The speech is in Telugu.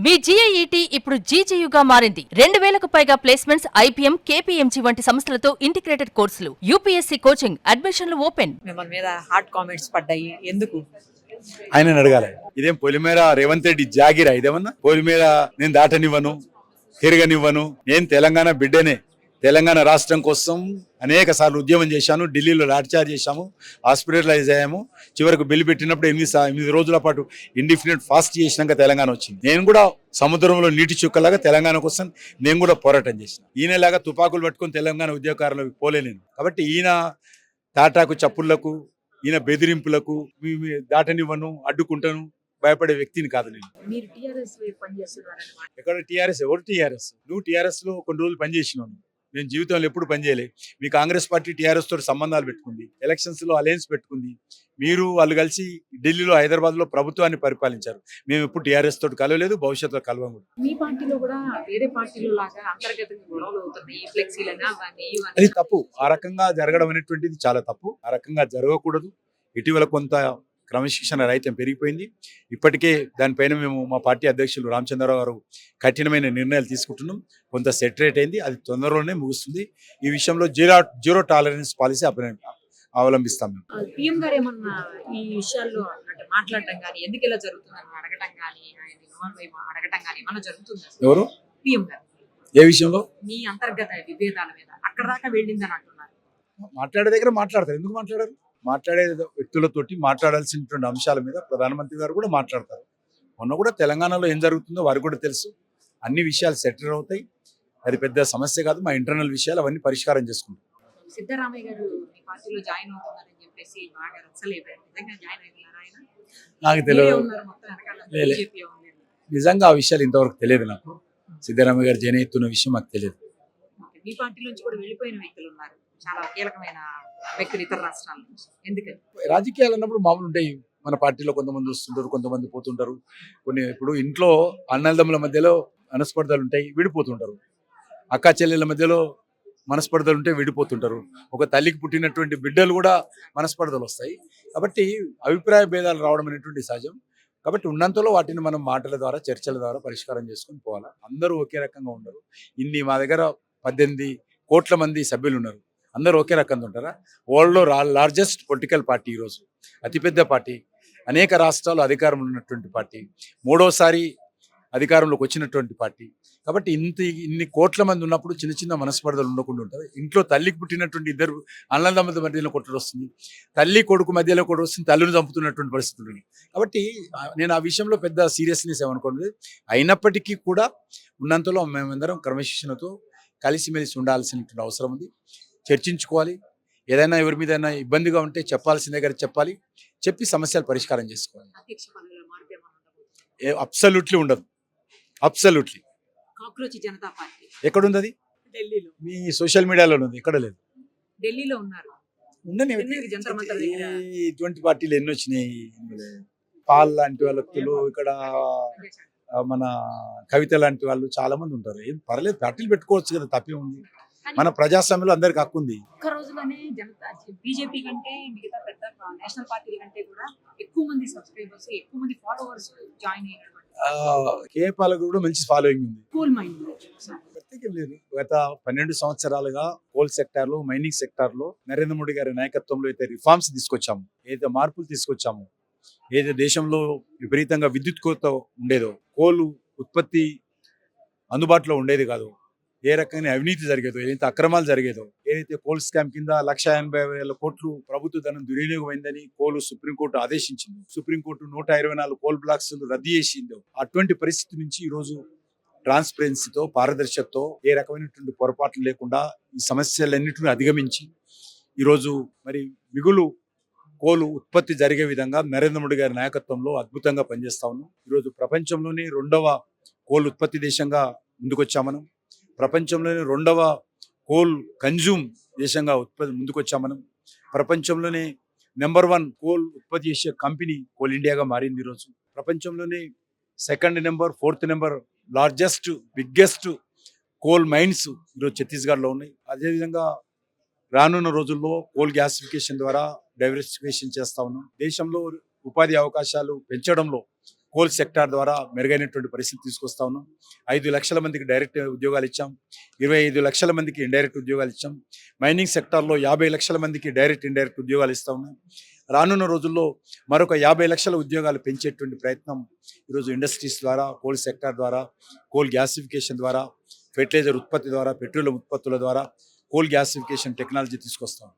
మీ GIET ఇప్పుడు GGUగా మారింది. 2000కు పైగా ప్లేస్మెంట్స్, IPM, KPMG వంటి సంస్థలతో ఇంటిగ్రేటెడ్ కోర్సులు. UPSC కోచింగ్, అడ్మిషన్లు ఓపెన్. మిమ్మల్ని మీద హాట్ కామెంట్స్ పడ్డాయి, ఎందుకు? ఆయన అడగాలి. ఇదేం పొలిమేర రేవంత్ రెడ్డి జాగిరా? ఇదేమన్నా పొలిమేర నేను దాటనివ్వను, తిరగనివ్వను. నేను తెలంగాణ బిడ్డనే. తెలంగాణ రాష్ట్రం కోసం అనేక సార్లు ఉద్యమం చేశాను. ఢిల్లీలో లాఠీచార్జ్ చేశాము, హాస్పిటలైజ్ అయ్యాము. చివరకు బిల్లు పెట్టినప్పుడు 8 రోజుల పాటు ఇండిఫినిట్ ఫాస్ట్ చేసినాక తెలంగాణ వచ్చింది. నేను కూడా సముద్రంలో నీటి చుక్కలాగా తెలంగాణ కోసం నేను కూడా పోరాటం చేసిన. ఈయనలాగా తుపాకులు పట్టుకొని తెలంగాణ ఉద్యోగకారులకు పోలే నేను. కాబట్టి ఈయన తాటాకు చప్పుళ్లకు, ఈయన బెదిరింపులకు దాటనివ్వను, అడ్డుకుంటాను భయపడే వ్యక్తిని కాదు నేను. మీరు టిఆర్ఎస్ పనిచేస్తున్నారన్నమాట. ఎక్కడ టీఆర్ఎస్? ఎవరు టీఆర్ఎస్? నువ్వు టీఆర్ఎస్ లో కొన్ని రోజులు పనిచేసినావు. నేను జీవితంలో ఎప్పుడు పనిచేయలేదు. మీ కాంగ్రెస్ పార్టీ టీఆర్ఎస్ తోటి సంబంధాలు పెట్టుకుంది, ఎలక్షన్స్ లో అలయన్స్ పెట్టుకుంది. మీరు వాళ్ళు కలిసి ఢిల్లీలో, హైదరాబాద్ లో ప్రభుత్వాన్ని పరిపాలించారు. మేము ఎప్పుడు టీఆర్ఎస్ తోటి కలవలేదు, భవిష్యత్తులో కలవం కూడా. మీ పార్టీలో కూడా వేరే పార్టీలో లాగా అంతర్గతంగా గొడవలు అవుతున్నాయి, ఫ్లెక్సీలైనా అది తప్పు. ఆ రకంగా జరగడం అనేటువంటిది చాలా తప్పు. ఆ రకంగా జరగకూడదు. ఇటీవల కొంత క్రమశిక్షణ రహితం పెరిగిపోయింది. ఇప్పటికే దానిపైన మేము మా పార్టీ అధ్యక్షులు రామచంద్రరావు గారు కఠినమైన నిర్ణయాలు తీసుకుంటున్నాం. కొంత సెటరేట్ అయింది, అది తొందరలోనే ముగుస్తుంది. ఈ విషయంలో జీరో టాలరెన్స్ పాలసీ అవలంబిస్తాం. పిఎం గారు ఏమన్నా ఈ విషయాల్లో అంటే మాట్లాడటం కానీ, ఎందుకు ఇలా జరుగుతుందని అడగటం కానీ, అడగటం కానీ ఏమన్నా జరుగుతుంది? ఎవరు? పిఎం గారు ఏ విషయంలో? మీ అంతర్గత విభేదాల మీద అక్కడ దాకా వెళ్ళిందని అంటున్నారు. మాట్లాడే దగ్గర మాట్లాడతారు. ఎందుకు మాట్లాడారు? మాట్లాడే వ్యక్తులతోటి మాట్లాడాల్సినటువంటి అంశాల మీద ప్రధానమంత్రి గారు కూడా మాట్లాడతారు. మొన్న కూడా తెలంగాణలో ఏం జరుగుతుందో వారికి కూడా తెలుసు. అన్ని విషయాలు సెటిల్ అవుతాయి. అది పెద్ద సమస్య కాదు. మా ఇంటర్నల్ విషయాలు అవన్నీ పరిష్కారం చేసుకుంటాం. సిద్ధరామయ్య గారు మీ పార్టీలో జాయిన్ అవుతున్నారని చెప్పేసి బాగా రచ్చలేపారు. నిజంగా జాయిన్ అయ్యారా ఆయన? నాకు తెలియదు. నిజంగా ఆ విషయాలు ఇంతవరకు తెలియదు నాకు. సిద్ధరామయ్య గారు జాయిన్ అవుతున్న విషయం మాకు తెలియదు. మీ పార్టీ నుంచి కూడా వెళ్ళిపోయిన వ్యక్తులు ఉన్నారు, చాలా కీలకమైన వ్యక్తులు ఇతర రాష్ట్రాల నుంచి. ఎందుకని? రాజకీయాలు అన్నప్పుడు మామూలు ఉంటాయి. మన పార్టీలో కొంతమంది వస్తుంటారు, కొంతమంది పోతుంటారు. ఇంట్లో అన్నదమ్ముల మధ్యలో మనస్పర్ధలు ఉంటాయి, విడిపోతుంటారు. అక్కా చెల్లెల మధ్యలో మనస్పర్ధలు ఉంటే విడిపోతుంటారు. ఒక తల్లికి పుట్టినటువంటి బిడ్డలు కూడా మనస్పర్ధలు వస్తాయి. కాబట్టి అభిప్రాయ భేదాలు రావడం అనేటువంటి సహజం. కాబట్టి ఉన్నంతలో వాటిని మనం మాటల ద్వారా, చర్చల ద్వారా పరిష్కారం చేసుకొని పోవాలి. అందరూ ఒకే రకంగా ఉండరు. మా దగ్గర 18 కోట్ల మంది సభ్యులు ఉన్నారు. అందరూ ఒకే రకంగా ఉంటారా? వరల్డ్లో లార్జెస్ట్ పొలిటికల్ పార్టీ, ఈరోజు అతిపెద్ద పార్టీ, అనేక రాష్ట్రాలు అధికారంలో ఉన్నటువంటి పార్టీ, 3వసారి అధికారంలోకి వచ్చినటువంటి పార్టీ. కాబట్టి ఇన్ని కోట్ల మంది ఉన్నప్పుడు చిన్న చిన్న మనస్పర్ధలు ఉండకుండా ఉంటుంది. ఇంట్లో తల్లికి పుట్టినటువంటి 2 అన్నదమ్ముల మధ్యలో కొట్టడం వస్తుంది, తల్లి కొడుకు మధ్యలో కూడా వస్తుంది, తల్లిని చంపుతున్నటువంటి పరిస్థితులు ఉన్నాయి. కాబట్టి నేను ఆ విషయంలో పెద్ద సీరియస్నెస్ ఏమనుకోండి. అయినప్పటికీ కూడా ఉన్నంతలో మేమందరం క్రమశిక్షణతో కలిసిమెలిసి ఉండాల్సినటువంటి అవసరం ఉంది. చర్చించుకోవాలి. ఏదైనా ఎవరి మీద ఇబ్బందిగా ఉంటే చెప్పాల్సిన దగ్గర చెప్పాలి, చెప్పి సమస్యలు పరిష్కారం చేసుకోవాలి. అబ్సల్యూట్లీ ఉండదు. అబ్సల్యూట్లీ. కాక్రోచ్ జనతా పార్టీ ఎక్కడుంది? అది ఢిల్లీలో. మీ సోషల్ మీడియాలో ఉంది, ఎక్కడ లేదు. ఢిల్లీలో ఉన్నారు. ఉండని జంతర్ మంతర్ దగ్గర ఇటువంటి పార్టీలు ఎన్ని వచ్చినాయి. పాల్ లాంటి వ్యక్తులు, ఇక్కడ మన కవిత లాంటి వాళ్ళు చాలా మంది ఉంటారు. ఏం పర్లేదు, పార్టీలు పెట్టుకోవచ్చు కదా, తప్పే ఉంది. మన ప్రజాస్వామ్యంలో అందరికి హక్కు ఉంది. ఒక్క రోజులోనే బీజేపీ కంటే మిగతా పెద్ద నేషనల్ పార్టీల కంటే కూడా ఎక్కువ మంది సబ్స్క్రైబర్స్, ఎక్కువ మంది ఫాలోవర్స్ జాయిన్ అయినటువంటి కేపాలకు కూడా మంచి ఫాలోయింగ్ ఉంది. కోల్ మైనింగ్ ప్రత్యేకం లేదు. గత 12 సంవత్సరాలుగా కోల్ సెక్టార్ లో, మైనింగ్ సెక్టార్ లో నరేంద్ర మోడీ గారి నాయకత్వంలో అయితే రిఫార్మ్స్ తీసుకొచ్చాము, ఏదైతే మార్పులు తీసుకొచ్చాము, ఏదైతే దేశంలో విపరీతంగా విద్యుత్ కొరత ఉండేదో, కోలు ఉత్పత్తి అందుబాటులో ఉండేది కాదు, ఏ రకమైన అవినీతి జరిగేదో, ఏదైతే అక్రమాలు జరిగేదో, ఏదైతే కోల్ స్కామ్ కింద 1,80,000 కోట్లు ప్రభుత్వ ధనం దుర్వినియోగమైందని సుప్రీంకోర్టు ఆదేశించింది. సుప్రీంకోర్టు 124 కోల్ బ్లాక్స్ రద్దు చేసిందో, అటువంటి పరిస్థితి నుంచి ఈరోజు ట్రాన్స్పరెన్సీతో, పారదర్శకతో, ఏ రకమైనటువంటి పొరపాట్లు లేకుండా ఈ సమస్యలన్నింటినీ అధిగమించి ఈరోజు మరి మిగులు కోలు ఉత్పత్తి జరిగే విధంగా నరేంద్ర మోడీ గారి నాయకత్వంలో అద్భుతంగా పనిచేస్తా ఉన్నాం. ఈరోజు ప్రపంచంలోనే 2వ కోల్ ఉత్పత్తి దేశంగా ముందుకొచ్చాం మనం. ప్రపంచంలోనే 2వ కోల్ కన్జ్యూమ్ దేశంగా ముందుకొచ్చాం మనం. ప్రపంచంలోనే నెంబర్ 1 కోల్ ఉత్పత్తి చేసే కంపెనీ కోల్ ఇండియాగా మారింది. ఈరోజు ప్రపంచంలోనే 2nd number, 4th number largest, biggest coal mines ఈరోజు ఛత్తీస్గఢ్లో ఉన్నాయి. అదేవిధంగా రానున్న రోజుల్లో కోల్ గ్యాసిఫికేషన్ ద్వారా డైవర్సిఫికేషన్ చేస్తా ఉన్నాం. దేశంలో ఉపాధి అవకాశాలు పెంచడంలో కోల్ సెక్టార్ ద్వారా మెరుగైనటువంటి పరిస్థితి తీసుకొస్తా ఉన్నాం. 5 లక్షల మందికి డైరెక్ట్ ఉద్యోగాలు ఇచ్చాం, 25 లక్షల మందికి ఇండైరెక్ట్ ఉద్యోగాలు ఇచ్చాం. మైనింగ్ సెక్టార్లో 50 లక్షల మందికి డైరెక్ట్ ఇండైరెక్ట్ ఉద్యోగాలు ఇస్తా ఉన్నాం. రానున్న రోజుల్లో మరొక 50 లక్షల ఉద్యోగాలు పెంచేటువంటి ప్రయత్నం ఈరోజు ఇండస్ట్రీస్ ద్వారా, కోల్ సెక్టార్ ద్వారా, కోల్ గ్యాసిఫికేషన్ ద్వారా, ఫెర్టిలైజర్ ఉత్పత్తి ద్వారా, పెట్రోలియం ఉత్పత్తుల ద్వారా కోల్ గ్యాసిఫికేషన్ టెక్నాలజీ తీసుకొస్తాం.